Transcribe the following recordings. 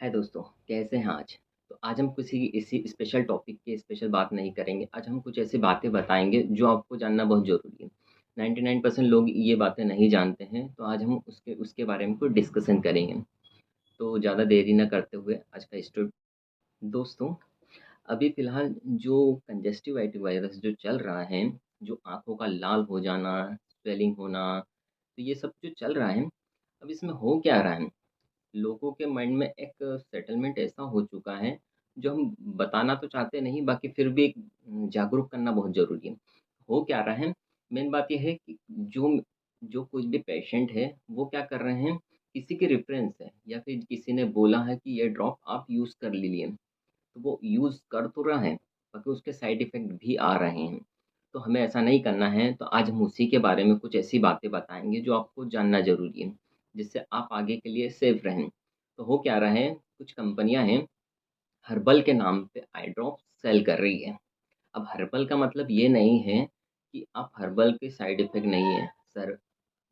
है दोस्तों, कैसे हैं आज? तो आज हम किसी इसी स्पेशल टॉपिक के स्पेशल बात नहीं करेंगे। आज हम कुछ ऐसी बातें बताएँगे जो आपको जानना बहुत ज़रूरी है। 99% लोग ये बातें नहीं जानते हैं, तो आज हम उसके उसके बारे में कुछ डिस्कशन करेंगे। तो ज़्यादा देरी ना करते हुए आज का दोस्तों, अभी फ़िलहाल जो कंजस्टिवाइटिस वायरस जो चल रहा है, जो आँखों का लाल हो जाना, स्वेलिंग होना, तो ये सब जो चल रहा है, अब इसमें हो क्या रहा है? लोगों के माइंड में एक सेटलमेंट ऐसा हो चुका है, जो हम बताना तो चाहते नहीं, बाकी फिर भी एक जागरूक करना बहुत ज़रूरी है। हो क्या रहा है, मेन बात ये है कि जो जो कुछ भी पेशेंट है, वो क्या कर रहे हैं, किसी के रेफ़रेंस से या फिर किसी ने बोला है कि ये ड्रॉप आप यूज़ कर लीजिए, तो वो यूज़ कर तो रहा है, बाकी उसके साइड इफ़ेक्ट भी आ रहे हैं। तो हमें ऐसा नहीं करना है, तो आज हम उसी के बारे में कुछ ऐसी बातें बताएँगे जो आपको जानना ज़रूरी है, जिससे आप आगे के लिए सेफ रहें। तो हो क्या रहा है, कुछ कंपनियाँ हैं, हर्बल के नाम पे आई ड्रॉप सेल कर रही है। अब हर्बल का मतलब ये नहीं है कि आप हर्बल के साइड इफ़ेक्ट नहीं है। सर,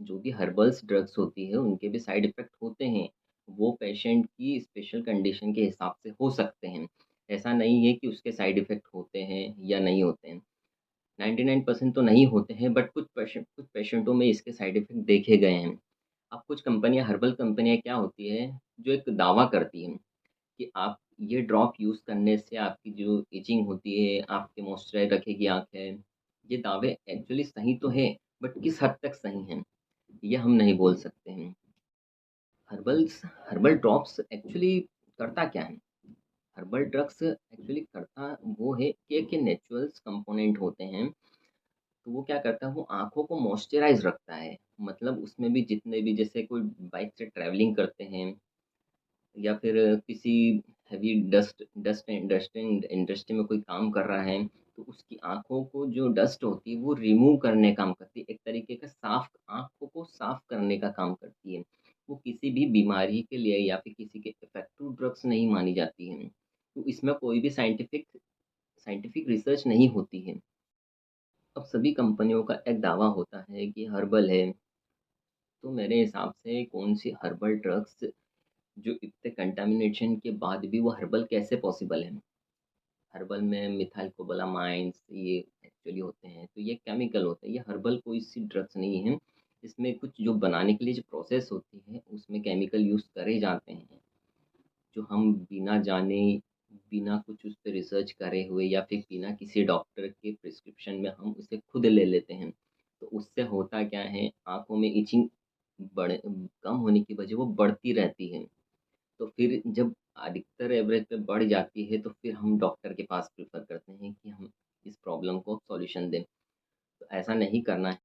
जो भी हर्बल्स ड्रग्स होती है, उनके भी साइड इफ़ेक्ट होते हैं। वो पेशेंट की स्पेशल कंडीशन के हिसाब से हो सकते हैं। ऐसा नहीं है कि उसके साइड इफ़ेक्ट होते हैं या नहीं होते हैं। 99% तो नहीं होते हैं, बट कुछ पेशेंटों में इसके साइड इफ़ेक्ट देखे गए हैं। अब कुछ कंपनियाँ, हर्बल कंपनियाँ क्या होती है, जो एक दावा करती हैं कि आप ये ड्रॉप यूज़ करने से आपकी जो इचिंग होती है, आपके मॉइस्चराइज़ रखेगी आँखें। ये दावे एक्चुअली सही तो है, बट किस हद तक सही हैं, ये हम नहीं बोल सकते हैं। हर्बल ड्रॉप्स एक्चुअली करता क्या है? हर्बल ड्रग्स एक्चुअली करता वो है कि एक नेचुरल्स कंपोनेंट होते हैं, तो वो क्या करता है, वो आँखों को मॉइस्चराइज़ रखता है। मतलब उसमें भी जितने भी, जैसे कोई बाइक से ट्रैवलिंग करते हैं या फिर किसी हेवी डस्ट इंडस्ट्री में कोई काम कर रहा है, तो उसकी आँखों को जो डस्ट होती है वो रिमूव करने का काम करती है। एक तरीके का साफ, आँखों को साफ करने का काम करती है। वो किसी भी बीमारी के लिए या फिर किसी के इफ़ेक्टिव ड्रग्स नहीं मानी जाती हैं। तो इसमें कोई भी साइंटिफिक रिसर्च नहीं होती है। अब सभी कंपनियों का एक दावा होता है कि हर्बल है, तो मेरे हिसाब से कौन-सी हर्बल ड्रग्स जो इतने कंटामिनेशन के बाद भी वो हर्बल कैसे पॉसिबल है? हर्बल में मिथाइल कोबालामाइन्स ये एक्चुअली होते हैं, तो ये केमिकल होते हैं, ये हर्बल कोई सी ड्रग्स नहीं है। इसमें कुछ जो बनाने के लिए जो प्रोसेस होती है, उसमें केमिकल यूज़ करे जाते हैं, जो हम बिना जाने, बिना कुछ उस पे रिसर्च करे हुए या फिर बिना किसी डॉक्टर के प्रिस्क्रिप्शन में हम उसे खुद ले लेते हैं। तो उससे होता क्या है, आँखों में इचिंग कम होने की वजह वो बढ़ती रहती है। तो फिर जब अधिकतर एवरेज पे बढ़ जाती है, तो फिर हम डॉक्टर के पास प्रेफ़र करते हैं कि हम इस प्रॉब्लम को सॉल्यूशन दें। तो ऐसा नहीं करना है।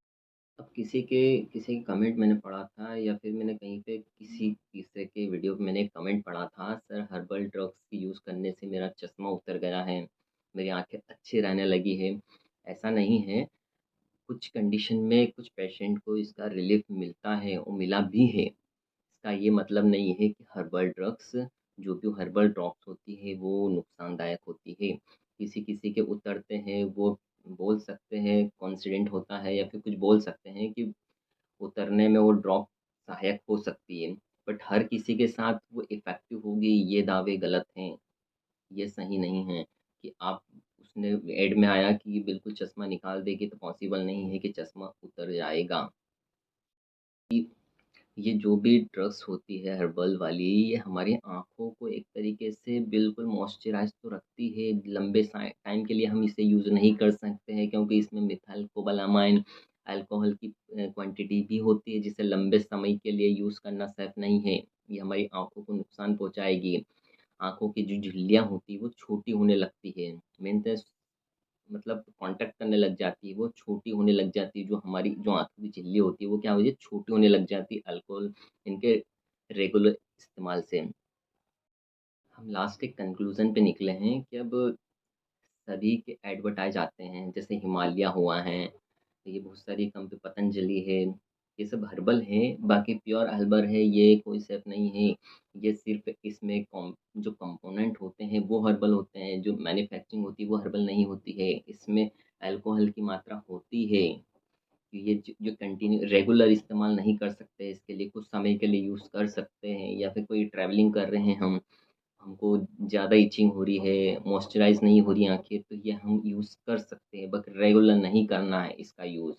अब किसी के कमेंट मैंने पढ़ा था या फिर मैंने कहीं पे किसी तीसरे के वीडियो पे मैंने एक कमेंट पढ़ा था, सर हर्बल ड्रग्स की यूज़ करने से मेरा चश्मा उतर गया है, मेरी आँखें अच्छी रहने लगी है। ऐसा नहीं है, कुछ कंडीशन में कुछ पेशेंट को इसका रिलीफ़ मिलता है और मिला भी है। इसका ये मतलब नहीं है कि हर्बल ड्रग्स, जो भी हर्बल ड्रग्स होती है वो नुकसानदायक होती है। किसी-किसी के उतरते हैं, वो बोल सकते हैं कॉन्फिडेंट होता है या फिर कुछ बोल सकते हैं कि उतरने में वो ड्रॉप सहायक हो सकती है। बट हर किसी के साथ वो इफ़ेक्टिव होगी, ये दावे गलत हैं। ये सही नहीं है कि आप, उसने ऐड में आया कि बिल्कुल चश्मा निकाल देगी, तो पॉसिबल नहीं है कि चश्मा उतर जाएगा। ये जो भी ड्रग्स होती है हर्बल वाली, ये हमारी आँखों को एक तरीके से बिल्कुल मॉइस्चराइज़ तो रखती है, लंबे टाइम के लिए हम इसे यूज़ नहीं कर सकते हैं, क्योंकि इसमें मिथाइल कोबालामाइन अल्कोहल की क्वांटिटी भी होती है, जिसे लंबे समय के लिए यूज़ करना सेफ नहीं है। ये हमारी आँखों को नुकसान पहुँचाएगी। आँखों की जो झिल्लियाँ होती हैं, वो छोटी होने लगती है। मेंटेस मतलब कॉन्टैक्ट करने लग जाती है, वो छोटी होने लग जाती है, जो हमारी जो आँखों की झिल्ली होती है, वो क्या होती है, छोटी होने लग जाती है अल्कोहल इनके रेगुलर इस्तेमाल से। हम लास्ट एक कंक्लूज़न पे निकले हैं कि अब सभी के एडवर्टाइज़ आते हैं, जैसे हिमालय हुआ है, ये बहुत सारी पतंजलि है, ये सब हर्बल है, बाकी प्योर हर्बल है, ये कोई सेफ नहीं है। ये सिर्फ़ इसमें जो कंपोनेंट होते हैं वो हर्बल होते हैं, जो मैन्युफैक्चरिंग होती है वो हर्बल नहीं होती है। इसमें अल्कोहल की मात्रा होती है, ये जो कंटिन्यू रेगुलर इस्तेमाल नहीं कर सकते, इसके लिए कुछ समय के लिए यूज़ कर सकते हैं, या फिर कोई ट्रैवलिंग कर रहे हैं हम, हमको ज़्यादा इचिंग हो रही है, मॉइस्चराइज़ नहीं हो रही आँखें, तो ये हम यूज़ कर सकते हैं, बट रेगुलर नहीं करना है इसका यूज़।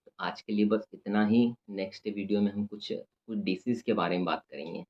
तो आज के लिए बस इतना ही। नेक्स्ट वीडियो में हम कुछ कुछ डिसीज़ के बारे में बात करेंगे।